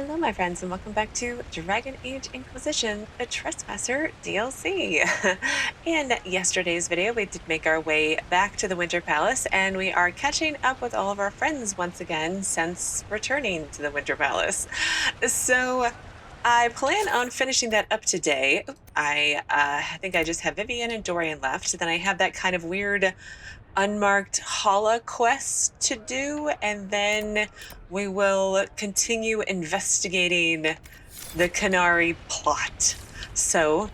Hello, my friends, and welcome back to Dragon Age Inquisition, the Trespasser DLC. In yesterday's video, we did make our way back to the Winter Palace, and we are catching up with all of our friends once again since returning to the Winter Palace. So I plan on finishing that up today. I think I just have Vivienne and Dorian left. Then I have that kind of weird unmarked Hala quest to do, and then we will continue investigating the Canary plot. So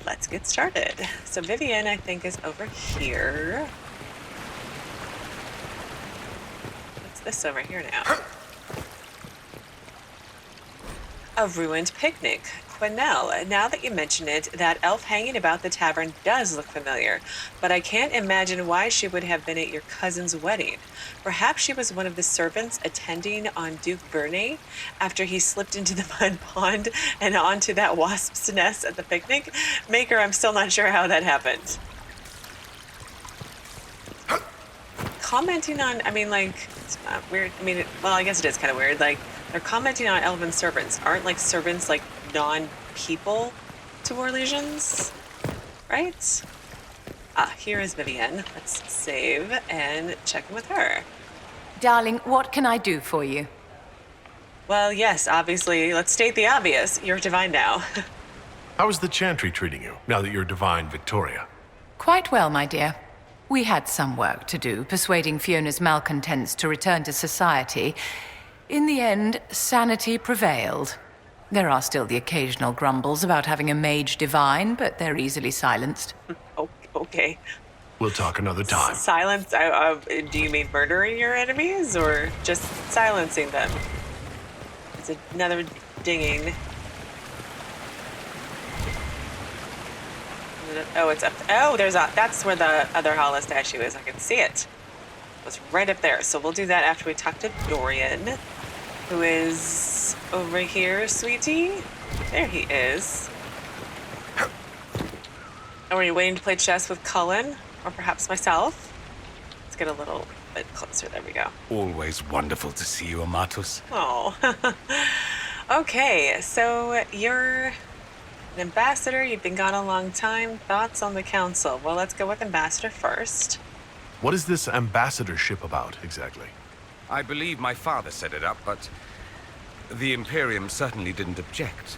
let's get started. So Vivienne, I think, is over here. What's this over here now? A ruined picnic. Quenelle, now that you mention it, that elf hanging about the tavern does look familiar, but I can't imagine why she would have been at your cousin's wedding. Perhaps she was one of the servants attending on Duke Bernay after he slipped into the mud pond and onto that wasp's nest at the picnic. Maker, I'm still not sure how that happened. Commenting on, it's not weird. Well, I guess it is kind of weird. Like, they're commenting on elven servants. Aren't, like, servants, like, non-people to Orlesians? Right? Here is Vivienne. Let's save and check in with her. Darling, what can I do for you? Well, yes, obviously. Let's state the obvious. You're divine now. How is the Chantry treating you, now that you're divine Victoria? Quite well, my dear. We had some work to do, persuading Fiona's malcontents to return to society. In the end, sanity prevailed. There are still the occasional grumbles about having a mage divine, but they're easily silenced. Okay. We'll talk another time. Silence? Do you mean murdering your enemies, or just silencing them? It's another dinging. Oh, it's up. Oh, that's where the other Hala statue is. I can see it. It was right up there. So we'll do that after we talk to Dorian, who is over here, sweetie. There he is. Oh, are you waiting to play chess with Cullen? Or perhaps myself? Let's get a little bit closer. There we go. Always wonderful to see you, Amatus. Oh. Okay, so you're an ambassador. You've been gone a long time. Thoughts on the council? Well, let's go with ambassador first. What is this ambassadorship about, exactly? I believe my father set it up, but the Imperium certainly didn't object.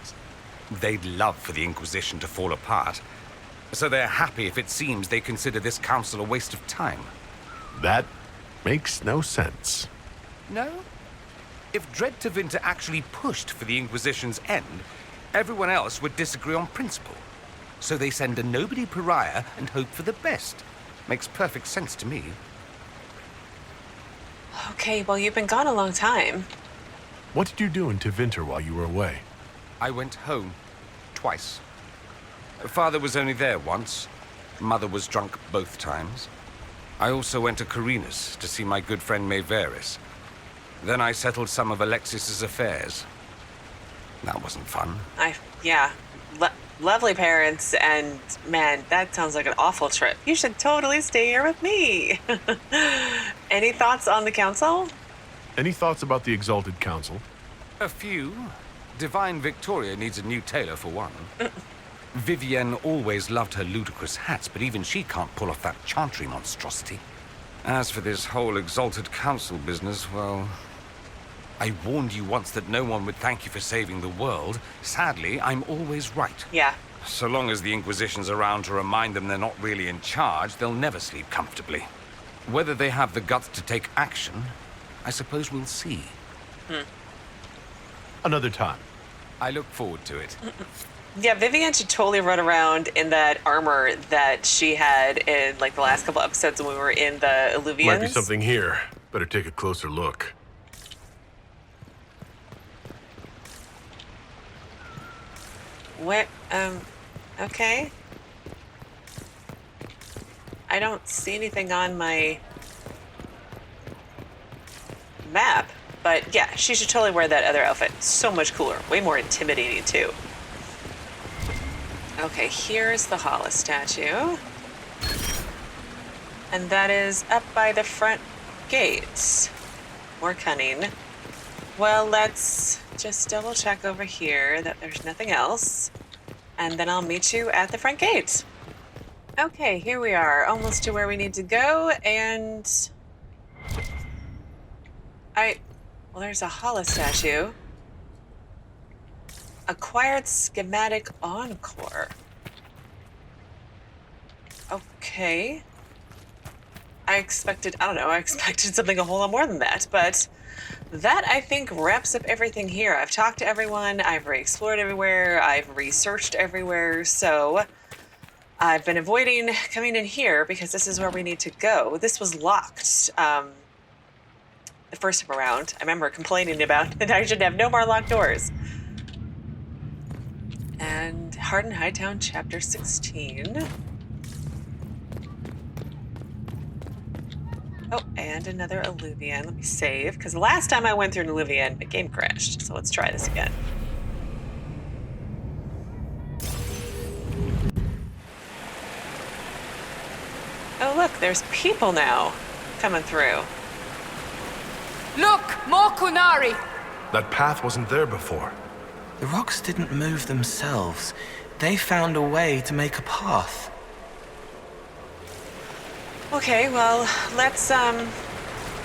They'd love for the Inquisition to fall apart, so they're happy if it seems they consider this council a waste of time. That makes no sense. No? If Dread Tevinter actually pushed for the Inquisition's end, everyone else would disagree on principle. So they send a nobody pariah and hope for the best. Makes perfect sense to me. Okay, well, you've been gone a long time. What did you do in Tevinter while you were away? I went home. Twice. Father was only there once. Mother was drunk both times. I also went to Carinus to see my good friend Maeveris. Then I settled some of Alexis's affairs. That wasn't fun. Lovely parents, and man, that sounds like an awful trip. You should totally stay here with me. Any thoughts on the council? Any thoughts about the Exalted Council? A few. Divine Victoria needs a new tailor for one. Vivienne always loved her ludicrous hats, but even she can't pull off that Chantry monstrosity. As for this whole Exalted Council business, well, I warned you once that no one would thank you for saving the world. Sadly, I'm always right. Yeah. So long as the Inquisition's around to remind them they're not really in charge, they'll never sleep comfortably. Whether they have the guts to take action, I suppose we'll see. Another time. I look forward to it. Yeah, Vivienne should totally run around in that armor that she had in, like, the last couple episodes when we were in the Illuvians. Might be something here. Better take a closer look. What? Okay. I don't see anything on my map, but yeah, she should totally wear that other outfit. So much cooler. Way more intimidating, too. Okay, here's the Hala statue. And that is up by the front gates. More cunning. Well, let's just double check over here that there's nothing else. And then I'll meet you at the front gate. Okay, here we are, almost to where we need to go, and... Well, there's a Hala statue. Acquired schematic encore. Okay. I expected something a whole lot more than that, but that, I think, wraps up everything here. I've talked to everyone, I've re-explored everywhere, I've researched everywhere, so I've been avoiding coming in here because this is where we need to go. This was locked the first time around. I remember complaining about that I should have no more locked doors. And Hardened Hightown, Chapter 16. Oh, and another Alluvian. Let me save, because the last time I went through an Alluvian, the game crashed. So let's try this again. Oh, look, there's people now coming through. Look, more Kunari! That path wasn't there before. The rocks didn't move themselves. They found a way to make a path. Okay, well, let's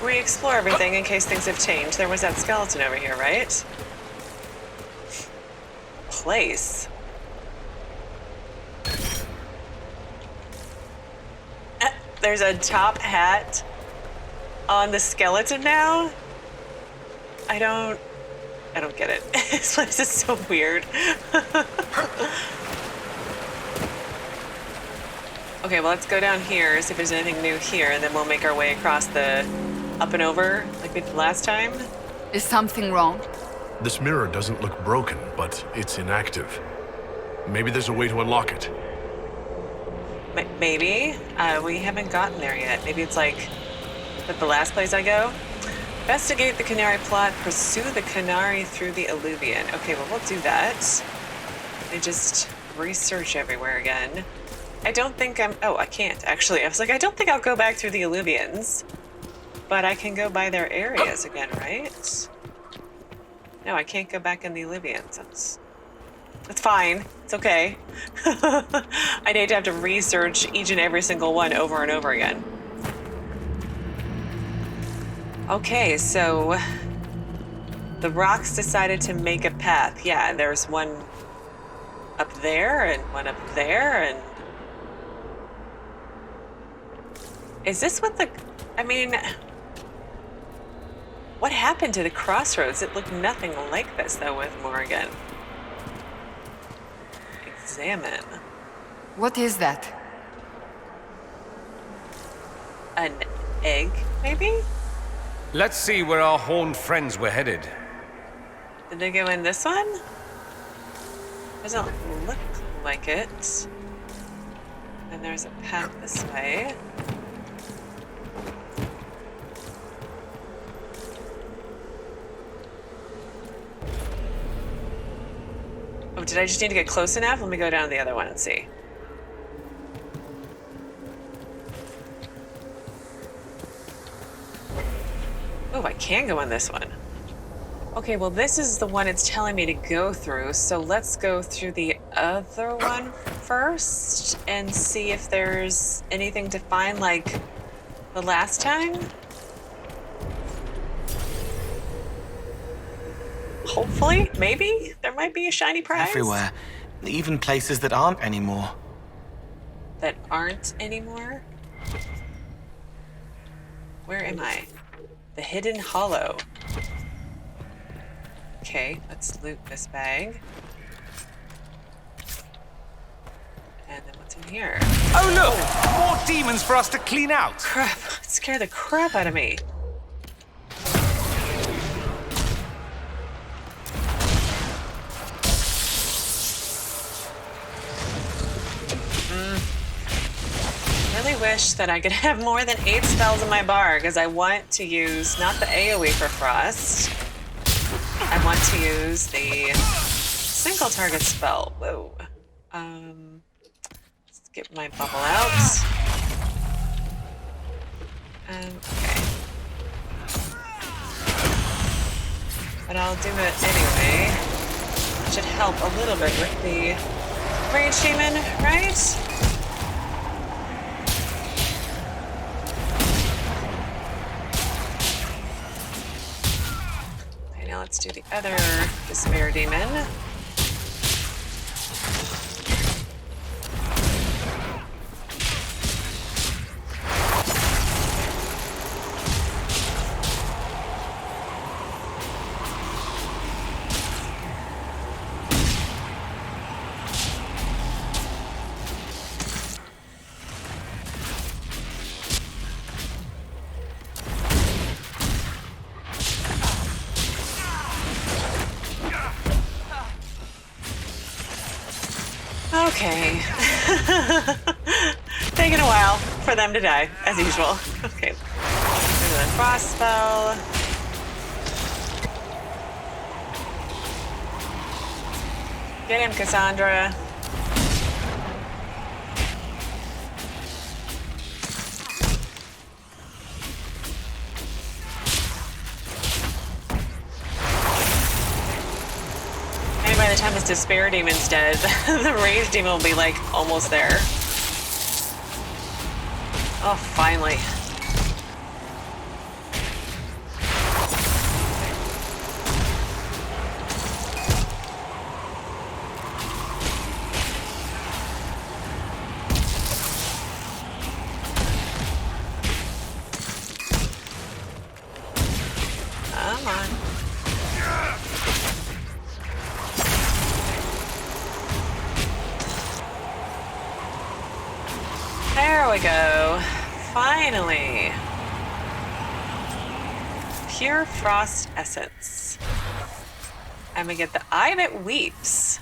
re-explore everything in case things have changed. There was that skeleton over here, right? Place. There's a top hat on the skeleton now? I don't get it. This place is so weird. Okay, well, let's go down here, see if there's anything new here, and then we'll make our way across the up and over like we did last time. Is something wrong? This mirror doesn't look broken, but it's inactive. Maybe there's a way to unlock it. Maybe. We haven't gotten there yet. Maybe it's like the last place I go. Investigate the Canary plot. Pursue the Canary through the Alluvian. Okay, well, we'll do that. I just research everywhere again. I don't think I can't, actually. I was like, I don't think I'll go back through the Alluvians. But I can go by their areas again, right? No, I can't go back in the Alluvians. That's fine. It's okay. I'd hate to have to research each and every single one over and over again. Okay, so the rocks decided to make a path. Yeah, there's one up there and one up there, and is this what what happened to the Crossroads? It looked nothing like this, though, with Morrigan. Examine. What is that? An egg, maybe? Let's see where our horned friends were headed. Did they go in this one? Doesn't look like it. And there's a path this way. Oh, did I just need to get close enough? Let me go down to the other one and see. Oh, I can go on this one. Okay, well, this is the one it's telling me to go through, so let's go through the other one first and see if there's anything to find like the last time. Hopefully, maybe, there might be a shiny prize. Everywhere. Even places that aren't anymore. That aren't anymore? Where am I? The Hidden Hollow. Okay, let's loot this bag. And then what's in here? Oh, look! More demons for us to clean out! Crap, it scared the crap out of me. I really wish that I could have more than 8 spells in my bar, because I want to use not the AoE for Frost. I want to use the single target spell. Whoa. Let's get my bubble out. Okay. but I'll do it anyway. Should help a little bit with the rage demon, right? Okay, now let's do the other despair demon. Okay. Taking a while for them to die, as usual. Okay. Another frost spell. Get him, Cassandra. By the time this despair demon's dead, the rage demon will be like almost there. Oh, finally. Come on. There we go. Finally. Pure Frost Essence. And we get the Eye That Weeps.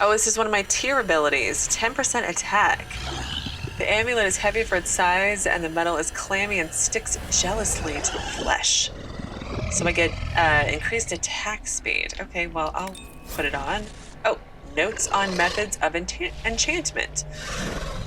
Oh, this is one of my tier abilities. 10% attack. The amulet is heavy for its size, and the metal is clammy and sticks jealously to the flesh. So I get increased attack speed. Okay, well, I'll put it on. Oh, notes on methods of enchantment.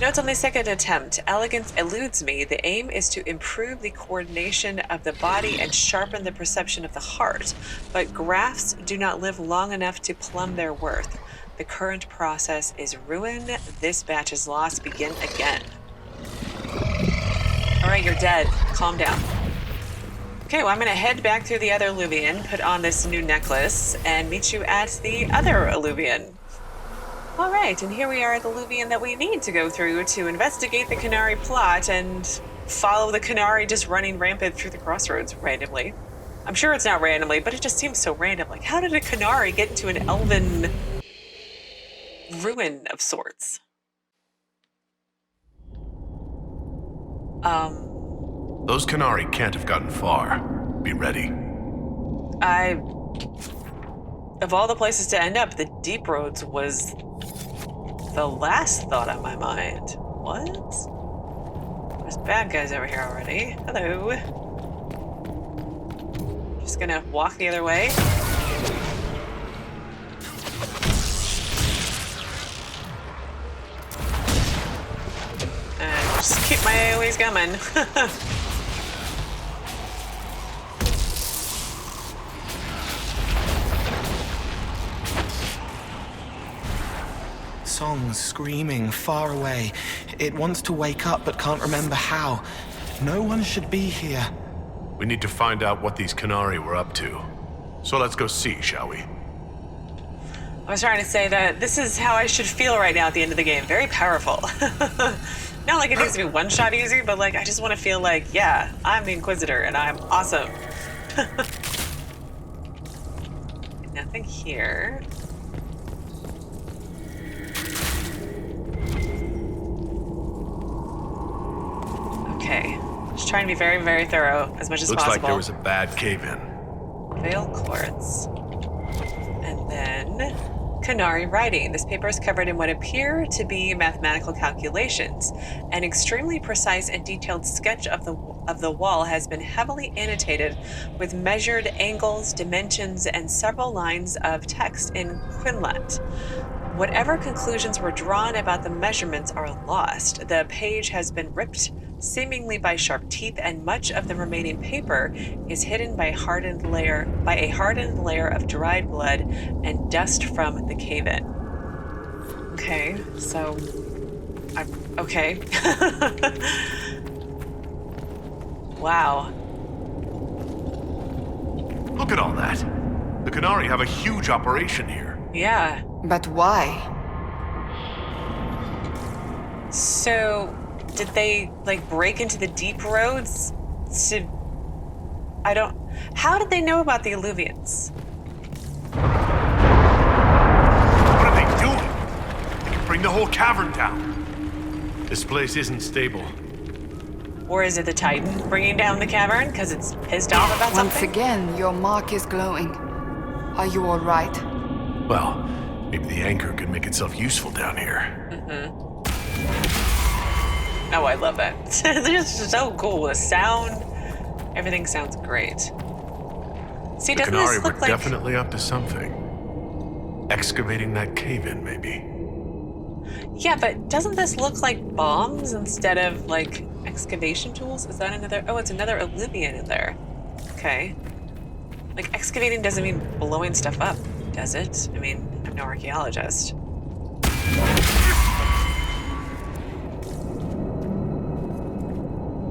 Notes on the second attempt. Elegance eludes me. The aim is to improve the coordination of the body and sharpen the perception of the heart, but grafts do not live long enough to plumb their worth. The current process is ruin. This batch's loss. Begin again. All right, you're dead. Calm down. Okay, well, I'm going to head back through the other Alluvian, put on this new necklace, and meet you at the other Alluvian. All right, and here we are at the Alluvian that we need to go through to investigate the Canary plot and follow the Canary just running rampant through the Crossroads randomly. I'm sure it's not randomly, but it just seems so random. Like, how did a Canary get into an elven ruin of sorts? Those Canary can't have gotten far. Be ready. Of all the places to end up, the Deep Roads was the last thought on my mind. What? There's bad guys over here already. Hello. Just gonna walk the other way. And just keep my AoEs coming. Songs screaming far away. It wants to wake up but can't remember how. No one should be here. We need to find out what these Canary were up to. So let's go see, shall we? I was trying to say that this is how I should feel right now at the end of the game. Very powerful. Not like it needs to be one-shot easy, but like I just want to feel like, yeah, I'm the Inquisitor and I'm awesome. Nothing here. Okay, just trying to be very, very thorough as much as Looks possible. like there was a bad cave-in. Veil quartz. And then Canary writing. This paper is covered in what appear to be mathematical calculations. An extremely precise and detailed sketch of the wall has been heavily annotated with measured angles, dimensions, and several lines of text in Quinlet. Whatever conclusions were drawn about the measurements are lost. The page has been ripped, seemingly by sharp teeth, and much of the remaining paper is hidden by a hardened layer of dried blood and dust from the cave-in. Okay, so okay. Wow. Look at all that. The Canari have a huge operation here. Yeah. But why? So, did they, like, break into the deep roads to... How did they know about the Alluvians? What are they doing? They can bring the whole cavern down. This place isn't stable. Or is it the Titan bringing down the cavern because it's pissed off about Once something? again, your mark is glowing. Are you all right? Well, maybe the anchor could make itself useful down here. Oh, I love it. It's just so cool. The sound, everything sounds great. See, The doesn't Canari this were look like... definitely up to something. Excavating that cave-in, maybe. Yeah, but doesn't this look like bombs instead of, like, excavation tools? Is that another... Oh, it's another Alluvian in there. Okay. Like, excavating doesn't mean blowing stuff up, does it? I mean, I'm no archaeologist.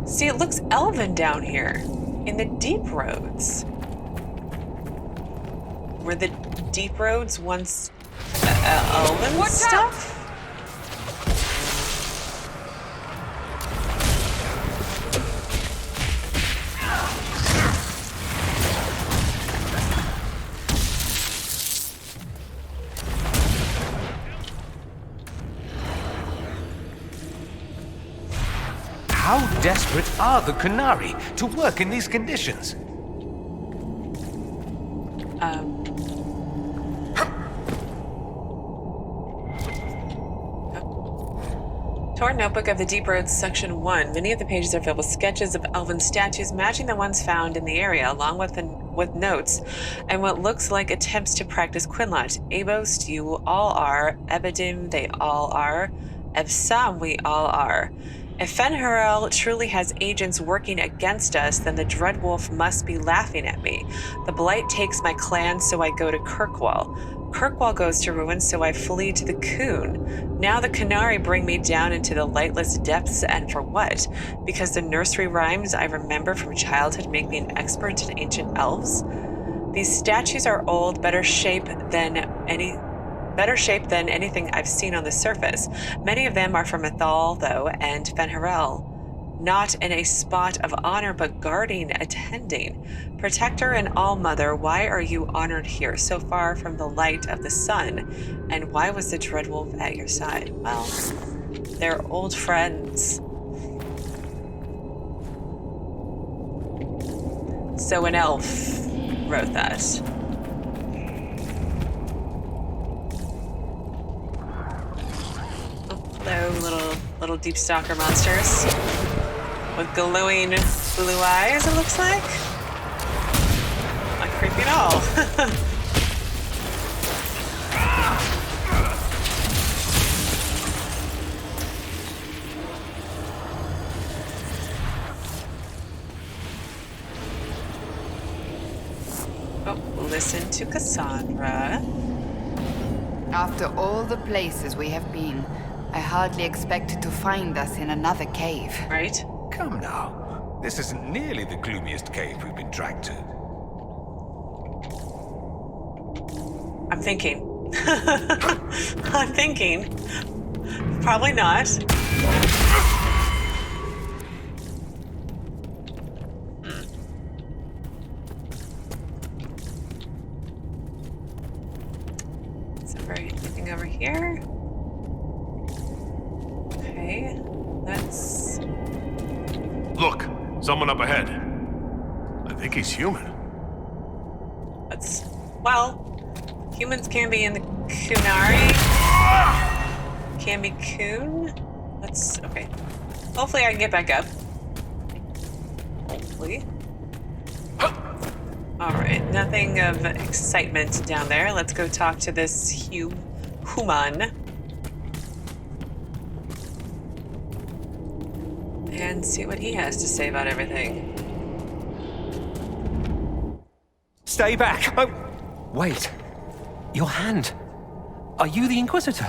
See, it looks elven down here in the deep roads. Were the deep roads once elven Watch stuff? How desperate are the Canari to work in these conditions? Torn Notebook of the Deep Roads, Section 1. Many of the pages are filled with sketches of elven statues matching the ones found in the area, along with notes and what looks like attempts to practice Quinlot. Abost, you all are. Ebedim, they all are. Evsam, we all are. If Fenharel truly has agents working against us, then the Dreadwolf must be laughing at me. The Blight takes my clan, so I go to Kirkwall. Kirkwall goes to ruin, so I flee to the Coon. Now the Canari bring me down into the lightless depths, and for what? Because the nursery rhymes I remember from childhood make me an expert in ancient elves? These statues are old, better shape than anything I've seen on the surface. Many of them are from Ithal, though, and Fenharel. Not in a spot of honor, but guarding, attending. Protector and All-Mother, why are you honored here, so far from the light of the sun? And why was the Dreadwolf at your side? Well, they're old friends. So an elf wrote that. Hello, little deep stalker monsters with glowing blue eyes, it looks like. Not creepy at all. Oh, listen to Cassandra. After all the places we have been, I hardly expected to find us in another cave. Right? Come now. This isn't nearly the gloomiest cave we've been dragged to. I'm thinking. I'm thinking. Probably not. Is there anything over here? Okay, let's... Look, someone up ahead. I think he's human. Well, humans can be in the Kunari. Can be Coon. Okay. Hopefully I can get back up. Hopefully. Alright, nothing of excitement down there. Let's go talk to this human. And see what he has to say about everything. Stay back! Oh, wait. Your hand. Are you the Inquisitor?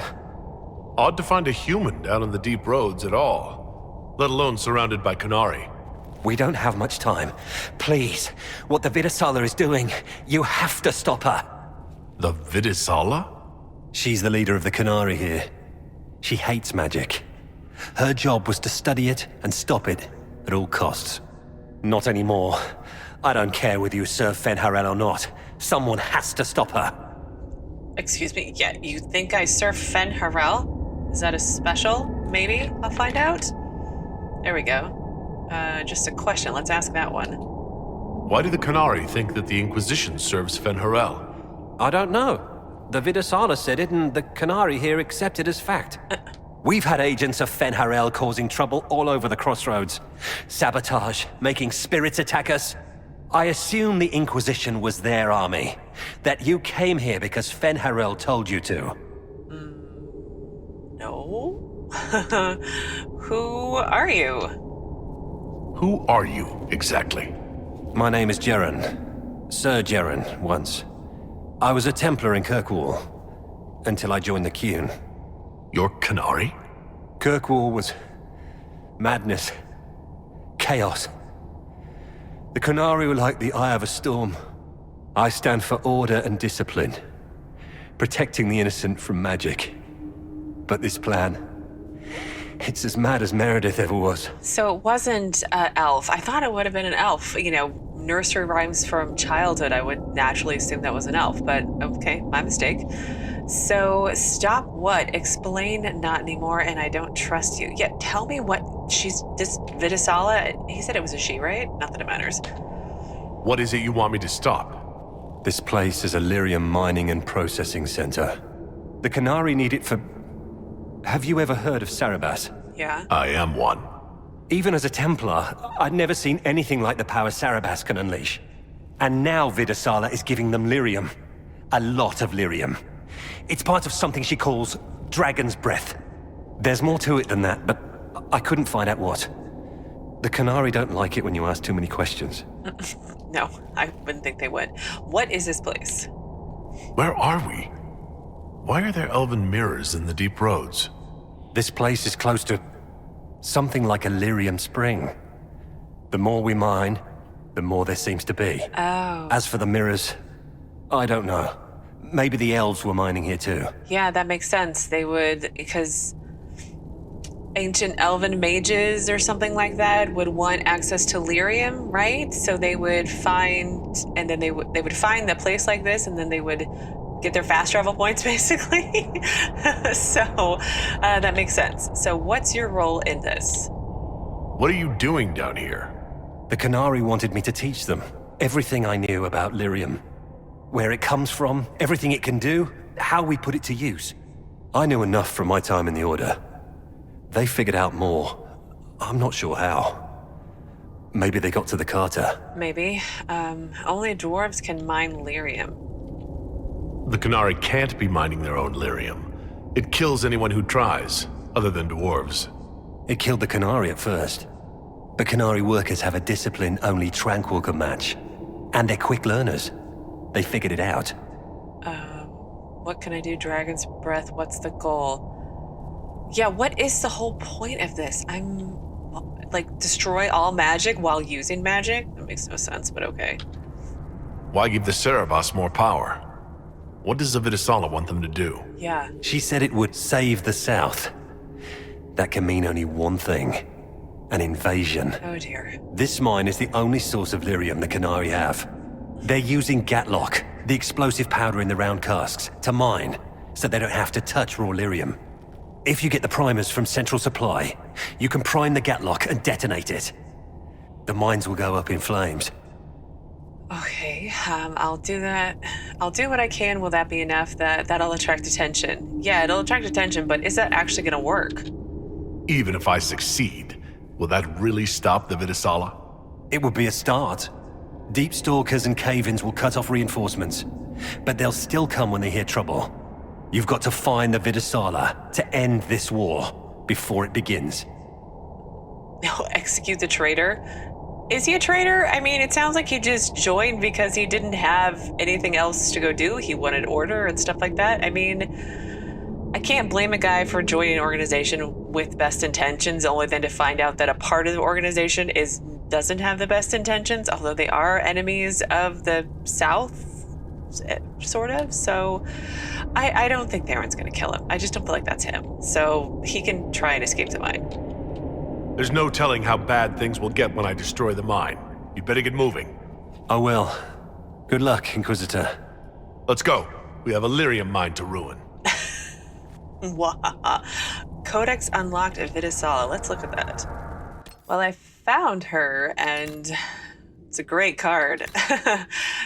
Odd to find a human down in the deep roads at all, let alone surrounded by Qunari. We don't have much time. Please, what the Viddasala is doing, you have to stop her. The Viddasala? She's the leader of the Qunari here. She hates magic. Her job was to study it and stop it at all costs. Not anymore. I don't care whether you serve Fen Harel or not. Someone has to stop her. Excuse me, yeah, you think I serve Fen Harel? Is that a special? Maybe? I'll find out. There we go. Just a question, let's ask that one. Why do the Qunari think that the Inquisition serves Fen Harel? I don't know. The Viddasala said it, and the Qunari here accept it as fact. We've had agents of Fen Harel causing trouble all over the Crossroads. Sabotage, making spirits attack us. I assume the Inquisition was their army. That you came here because Fen Harel told you to. No. Who are you? Who are you, exactly? My name is Jerran. Sir Jerran, once. I was a Templar in Kirkwall, until I joined the Qun. You're Qunari? Kirkwall was madness, chaos. The Qunari were like the eye of a storm. I stand for order and discipline, protecting the innocent from magic. But this plan, it's as mad as Meredith ever was. So it wasn't elf. I thought it would have been an elf. You know, nursery rhymes from childhood, I would naturally assume that was an elf, but okay, my mistake. So stop what? Explain not anymore, and I don't trust you. Yeah, tell me what this Viddasala, he said it was a she, right? Not that it matters. What is it you want me to stop? This place is a lyrium mining and processing center. The Qunari need it for... Have you ever heard of Sarabas? Yeah. I am one. Even as a Templar, I'd never seen anything like the power Sarabas can unleash. And now Viddasala is giving them lyrium. A lot of lyrium. It's part of something she calls Dragon's Breath. There's more to it than that, but I couldn't find out what. The Qunari don't like it when you ask too many questions. No, I wouldn't think they would. What is this place? Where are we? Why are there elven mirrors in the deep roads? This place is close to something like a lyrium spring. The more we mine, the more there seems to be. Oh. As for the mirrors, I don't know. Maybe the elves were mining here too. Yeah, that makes sense. They would, because ancient elven mages or something like that would want access to lyrium, right? So they would find, and then they would find a place like this, and then they would get their fast travel points, basically. So that makes sense. So what's your role in this? What are you doing down here? The Qunari wanted me to teach them everything I knew about lyrium. Where it comes from, everything it can do, how we put it to use. I knew enough from my time in the Order. They figured out more. I'm not sure how. Maybe they got to the Carter. Maybe. Only dwarves can mine lyrium. The Qunari can't be mining their own lyrium. It kills anyone who tries, other than dwarves. It killed the Qunari at first. But Qunari workers have a discipline only Tranquil can match. And they're quick learners. They figured it out. What can I do? Dragon's Breath. What's the goal? Yeah, what is the whole point of this? Like, destroy all magic while using magic? That makes no sense, but okay. Why give the Cerebos more power? What does the Viddasala want them to do? Yeah. She said it would save the South. That can mean only one thing. An invasion. Oh dear. This mine is the only source of lyrium the Qunari have. They're using Gatlock, the explosive powder in the round casks, to mine, so they don't have to touch raw lyrium. If you get the primers from Central Supply, you can prime the Gatlock and detonate it. The mines will go up in flames. Okay, I'll do that. I'll do what I can. Will that be enough? That'll attract attention. Yeah, it'll attract attention, but is that actually gonna work? Even if I succeed, will that really stop the Viddasala? It would be a start. Deep stalkers and cave-ins will cut off reinforcements, but they'll still come when they hear trouble. You've got to find the Viddasala to end this war before it begins. Execute the traitor? Is he a traitor? I mean, it sounds like he just joined because he didn't have anything else to go do. He wanted order and stuff like that. I mean, I can't blame a guy for joining an organization with best intentions, only then to find out that a part of the organization doesn't have the best intentions, although they are enemies of the South, sort of. So I don't think Theron's going to kill him. I just don't feel like that's him. So he can try and escape the mine. There's no telling how bad things will get when I destroy the mine. You'd better get moving. I will. Good luck, Inquisitor. Let's go. We have a lyrium mine to ruin. Codex unlocked at Viddasala. Let's look at that. Well, I found her, and it's a great card.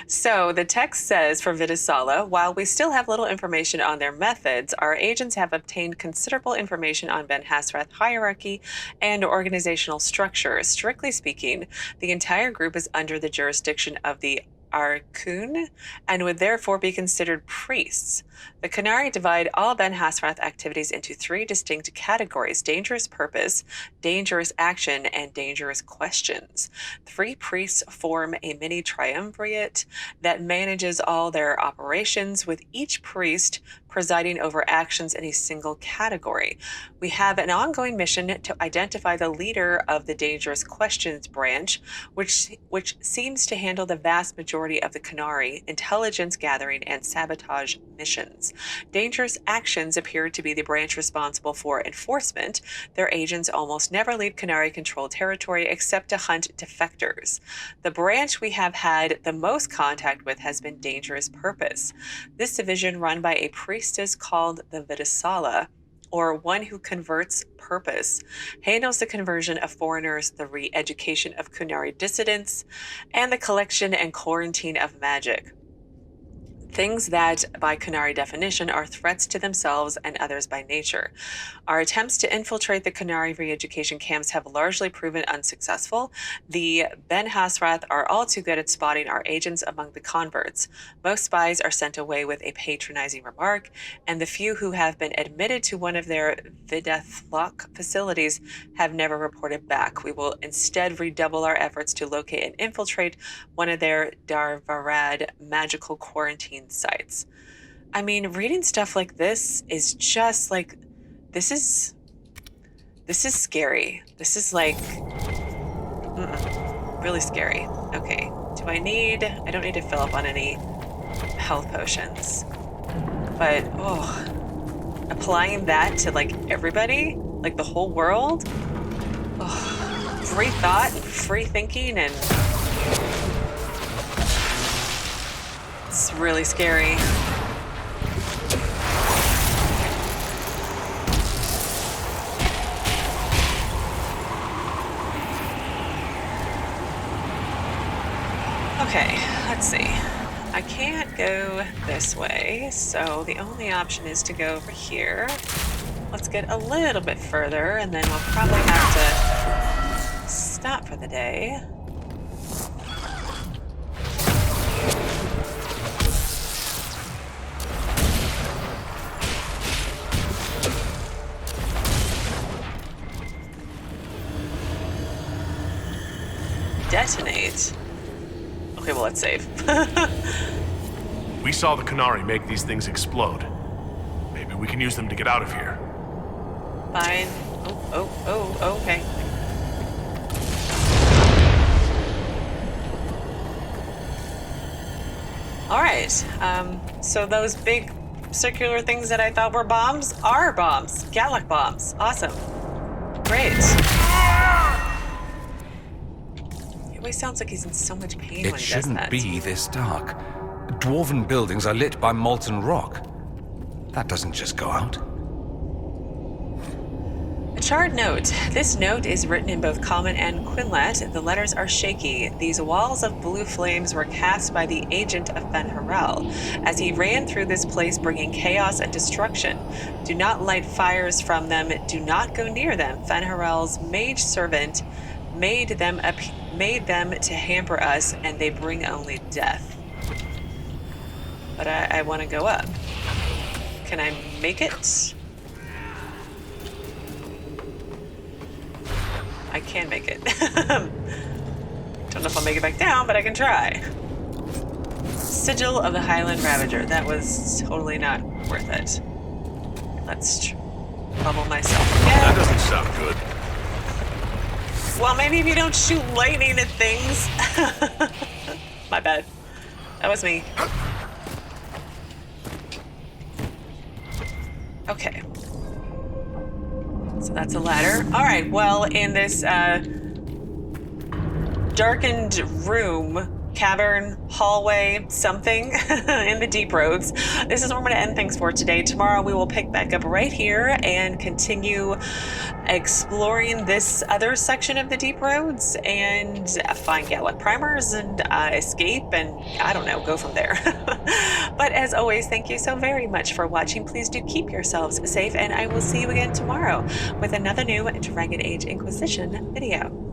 So the text says for Viddasala, while we still have little information on their methods, our agents have obtained considerable information on Ben-Hassrath hierarchy and organizational structure. Strictly speaking, the entire group is under the jurisdiction of the Arkun and would therefore be considered priests. The Qunari divide all Ben-Hassrath activities into three distinct categories: dangerous purpose, dangerous action, and dangerous questions. 3 priests form a mini triumvirate that manages all their operations, with each priest presiding over actions in a single category. We have an ongoing mission to identify the leader of the dangerous questions branch, which seems to handle the vast majority of the Qunari intelligence gathering and sabotage missions. Dangerous actions appear to be the branch responsible for enforcement. Their agents almost never leave Qunari-controlled territory except to hunt defectors. The branch we have had the most contact with has been dangerous purpose. This division, run by a priestess called the Viddasala, or one who converts purpose, handles the conversion of foreigners, the re-education of Qunari dissidents, and the collection and quarantine of magic. Things that, by Qunari definition, are threats to themselves and others by nature. Our attempts to infiltrate the Qunari re-education camps have largely proven unsuccessful. The Ben-Hassrath are all too good at spotting our agents among the converts. Most spies are sent away with a patronizing remark, and the few who have been admitted to one of their Viddasala facilities have never reported back. We will instead redouble our efforts to locate and infiltrate one of their Darvarad magical quarantine sites. I mean, reading stuff like this is just like, this is scary. This is like, really scary. Okay, I don't need to fill up on any health potions, but applying that to like everybody, like the whole world, free thought and free thinking, and it's really scary. Okay, let's see. I can't go this way, so the only option is to go over here. Let's get a little bit further, and then we'll probably have to stop for the day. Detonate. Okay, well, let's save. We saw the Qunari make these things explode. Maybe we can use them to get out of here. Fine. Okay. All right. So those big circular things that I thought were bombs are bombs. Gallic bombs. Awesome. Great. He always sounds like he's in so much pain when he does that. It shouldn't be this dark. Dwarven buildings are lit by molten rock. That doesn't just go out. A charred note. This note is written in both Common and Quinlet. The letters are shaky. These walls of blue flames were cast by the agent of Fen'Harel as he ran through this place bringing chaos and destruction. Do not light fires from them. Do not go near them. Fen'Harel's mage servant made them to hamper us, and they bring only death. But I want to go up. Can I make it? I can make it. Don't know if I'll make it back down, but I can try. Sigil of the Highland Ravager. That was totally not worth it. Let's bubble myself again. That doesn't sound good. Well, maybe if you don't shoot lightning at things. My bad. That was me. Okay. So that's a ladder. All right, well, in this darkened room, cavern, hallway, something in the deep roads, this is where I'm going to end things for today. Tomorrow we will pick back up right here and continue exploring this other section of the deep roads and find Gallic primers and escape and, I don't know, go from there. But as always, thank you so very much for watching. Please do keep yourselves safe, and I will see you again tomorrow with another new Dragon Age Inquisition video.